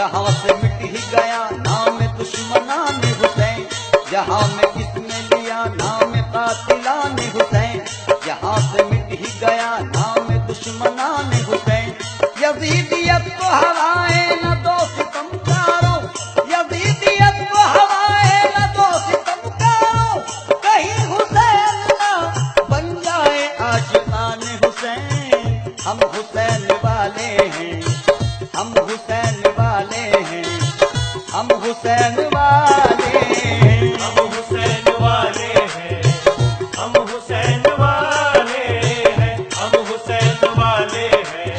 जहां से मिट ही गया नाम दुश्मनान हुसैन, जहां में किसने लिया नाम कातिलान हुसैन, जहां से मिट ही गया नाम दुश्मनान हुसैन। यजीदियत को हवाए न दो सितमगारों, यजीदियत को हवाए न दो सितमगारों, कहीं हुसैन ना बन जाए आशिकान हुसैन। हम हुसैन वाले हैं, हम हुसैन वाले हैं, हम हुसैन वाले हैं, हम हुसैन वाले हैं, हम हुसैन वाले हैं, हम हुसैन वाले हैं,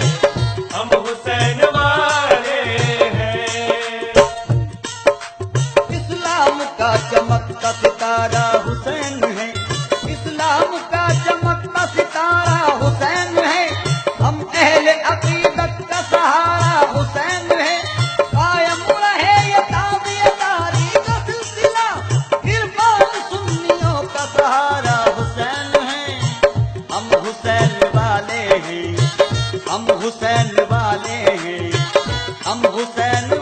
हम हुसैन वाले हैं। इस्लाम का चमकता सितारा हुसैन है, इस्लाम का चमकता सितारा हुसैन है, हम अहले अकीदत का सहारा हुसैन है। कायम रहे ये ताबीदारी का सिलसिला, इरफान सुन्नियों का सहारा हुसैन है। हम हुसैन वाले हैं, हम हुसैन वाले हैं, हम हुसैन